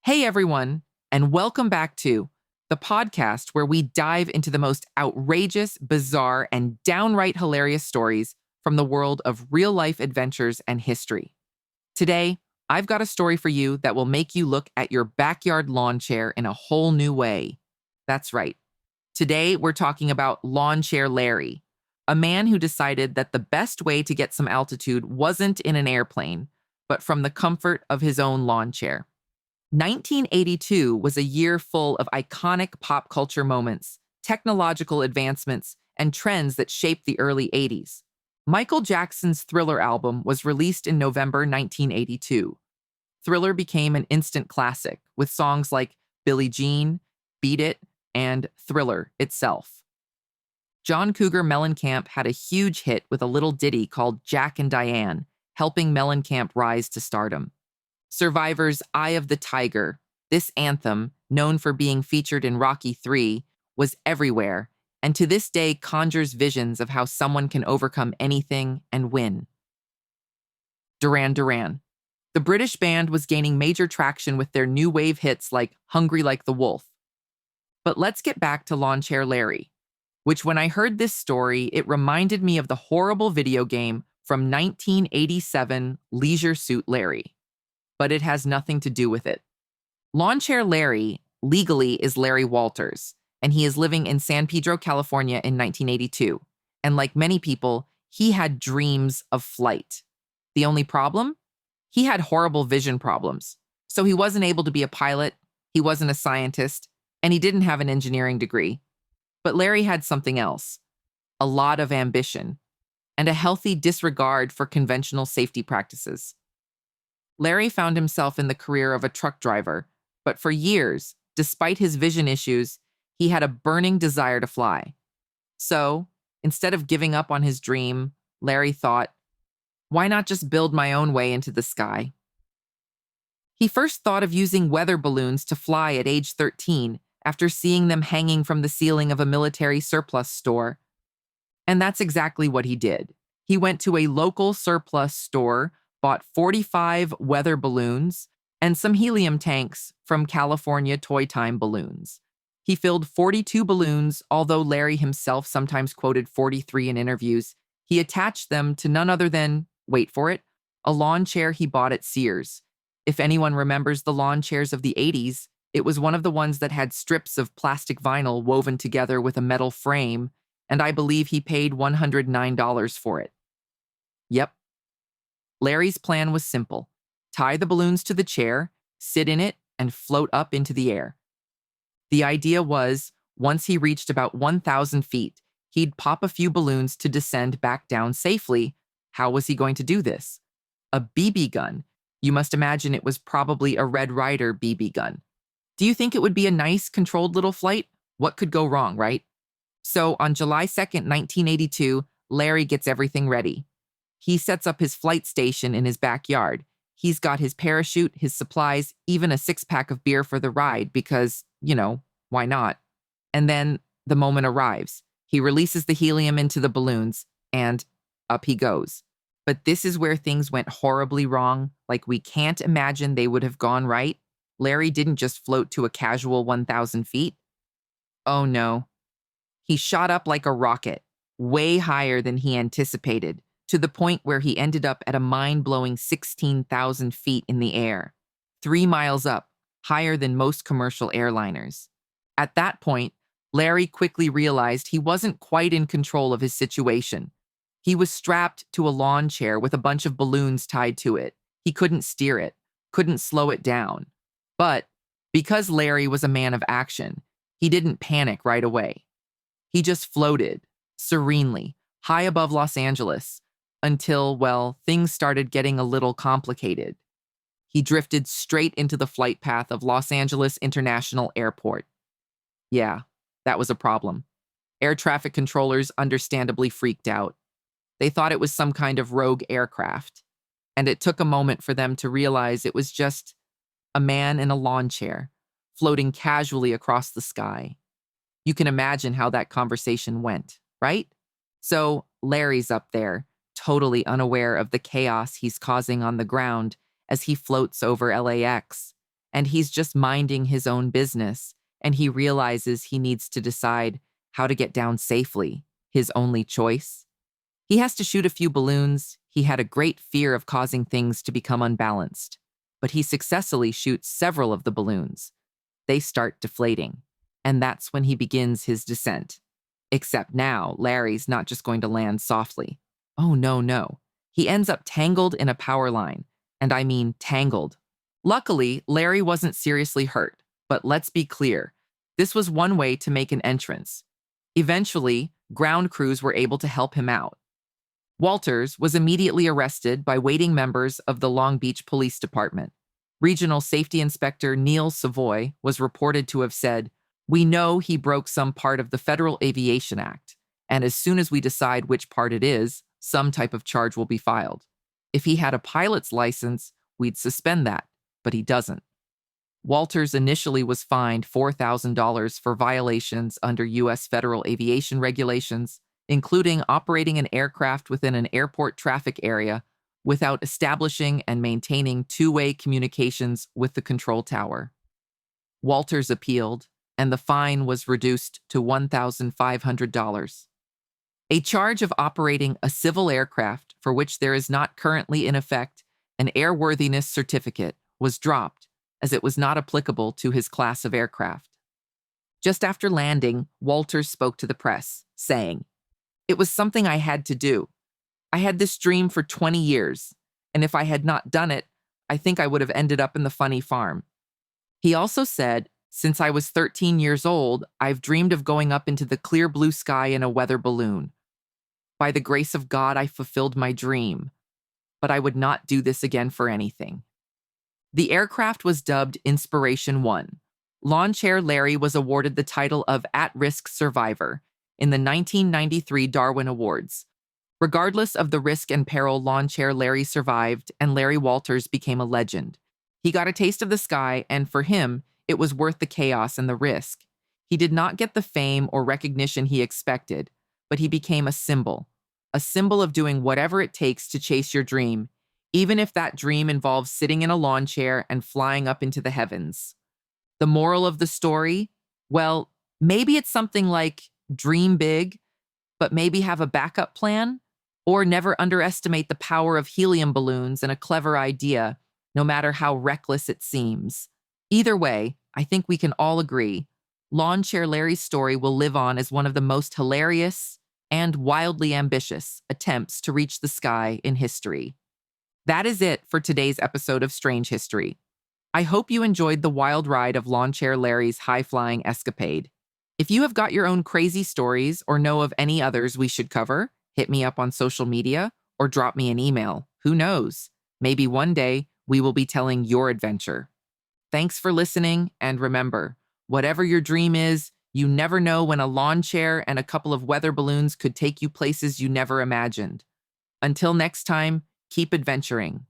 Hey, everyone, and welcome back to the podcast where we dive into the most outrageous, bizarre, and downright hilarious stories from the world of real life adventures and history. Today, I've got a story for you that will make you look at your backyard lawn chair in a whole new way. That's right. Today, we're talking about Lawnchair Larry, a man who decided that the best way to get some altitude wasn't in an airplane, but from the comfort of his own lawn chair. 1982 was a year full of iconic pop culture moments, technological advancements, and trends that shaped the early 80s. Michael Jackson's Thriller album was released in November 1982. Thriller became an instant classic with songs like Billie Jean, Beat It, and Thriller itself. John Cougar Mellencamp had a huge hit with a little ditty called Jack and Diane, helping Mellencamp rise to stardom. Survivor's Eye of the Tiger, this anthem, known for being featured in Rocky III, was everywhere, and to this day conjures visions of how someone can overcome anything and win. Duran Duran. The British band was gaining major traction with their new wave hits like Hungry Like the Wolf. But let's get back to Lawnchair Larry, which when I heard this story, it reminded me of the horrible video game from 1987, Leisure Suit Larry. But it has nothing to do with it. Lawnchair Larry legally is Larry Walters, and he is living in San Pedro, California in 1982. And like many people, he had dreams of flight. The only problem? He had horrible vision problems. So he wasn't able to be a pilot, he wasn't a scientist, and he didn't have an engineering degree. But Larry had something else, a lot of ambition, and a healthy disregard for conventional safety practices. Larry found himself in the career of a truck driver, but for years, despite his vision issues, he had a burning desire to fly. So, instead of giving up on his dream, Larry thought, why not just build my own way into the sky? He first thought of using weather balloons to fly at age 13 after seeing them hanging from the ceiling of a military surplus store. And that's exactly what he did. He went to a local surplus store, bought 45 weather balloons, and some helium tanks from California Toy Time balloons. He filled 42 balloons, although Larry himself sometimes quoted 43 in interviews. He attached them to none other than, wait for it, a lawn chair he bought at Sears. If anyone remembers the lawn chairs of the 80s, it was one of the ones that had strips of plastic vinyl woven together with a metal frame, and I believe he paid $109 for it. Yep. Larry's plan was simple. Tie the balloons to the chair, sit in it, and float up into the air. The idea was, once he reached about 1,000 feet, he'd pop a few balloons to descend back down safely. How was he going to do this? A BB gun. You must imagine it was probably a Red Ryder BB gun. Do you think it would be a nice, controlled little flight? What could go wrong, right? So on July 2nd, 1982, Larry gets everything ready. He sets up his flight station in his backyard. He's got his parachute, his supplies, even a 6-pack of beer for the ride because, why not? And then the moment arrives. He releases the helium into the balloons, and up he goes. But this is where things went horribly wrong. Like we can't imagine they would have gone right. Larry didn't just float to a casual 1,000 feet. Oh no. He shot up like a rocket, way higher than he anticipated, to the point where he ended up at a mind-blowing 16,000 feet in the air, 3 miles up, higher than most commercial airliners. At that point, Larry quickly realized he wasn't quite in control of his situation. He was strapped to a lawn chair with a bunch of balloons tied to it. He couldn't steer it, couldn't slow it down. But because Larry was a man of action, he didn't panic right away. He just floated, serenely, high above Los Angeles, until, well, things started getting a little complicated. He drifted straight into the flight path of Los Angeles International Airport. Yeah, that was a problem. Air traffic controllers understandably freaked out. They thought it was some kind of rogue aircraft, and it took a moment for them to realize it was just a man in a lawn chair, floating casually across the sky. You can imagine how that conversation went, right? So Larry's up there, totally unaware of the chaos he's causing on the ground as he floats over LAX. and he's just minding his own business, and he realizes he needs to decide how to get down safely, his only choice. He has to shoot a few balloons. He had a great fear of causing things to become unbalanced, but he successfully shoots several of the balloons. They start deflating, and that's when he begins his descent. Except now, Larry's not just going to land softly. Oh, no, no. He ends up tangled in a power line, and I mean tangled. Luckily, Larry wasn't seriously hurt, but let's be clear. This was one way to make an entrance. Eventually, ground crews were able to help him out. Walters was immediately arrested by waiting members of the Long Beach Police Department. Regional Safety Inspector Neil Savoy was reported to have said, "We know he broke some part of the Federal Aviation Act, and as soon as we decide which part it is, some type of charge will be filed. If he had a pilot's license, we'd suspend that, but he doesn't." Walters initially was fined $4,000 for violations under U.S. federal aviation regulations, including operating an aircraft within an airport traffic area without establishing and maintaining two-way communications with the control tower. Walters appealed, and the fine was reduced to $1,500. A charge of operating a civil aircraft for which there is not currently in effect an airworthiness certificate was dropped, as it was not applicable to his class of aircraft. Just after landing, Walters spoke to the press, saying, "It was something I had to do. I had this dream for 20 years, and if I had not done it, I think I would have ended up in the funny farm." He also said, "Since I was 13 years old, I've dreamed of going up into the clear blue sky in a weather balloon. By the grace of God, I fulfilled my dream, but I would not do this again for anything." The aircraft was dubbed Inspiration 1. Lawnchair Larry was awarded the title of At-Risk Survivor in the 1993 Darwin Awards. Regardless of the risk and peril, Lawnchair Larry survived, and Larry Walters became a legend. He got a taste of the sky, and for him, it was worth the chaos and the risk. He did not get the fame or recognition he expected, but he became a symbol of doing whatever it takes to chase your dream, even if that dream involves sitting in a lawn chair and flying up into the heavens. The moral of the story? Well, maybe it's something like dream big, but maybe have a backup plan, or never underestimate the power of helium balloons and a clever idea, no matter how reckless it seems. Either way, I think we can all agree, Lawnchair Larry's story will live on as one of the most hilarious and wildly ambitious attempts to reach the sky in history. That is it for today's episode of Strange History. I hope you enjoyed the wild ride of Lawnchair Larry's high-flying escapade. If you have got your own crazy stories or know of any others we should cover, hit me up on social media or drop me an email. Who knows? Maybe one day we will be telling your adventure. Thanks for listening, and remember, whatever your dream is, you never know when a lawn chair and a couple of weather balloons could take you places you never imagined. Until next time, keep adventuring.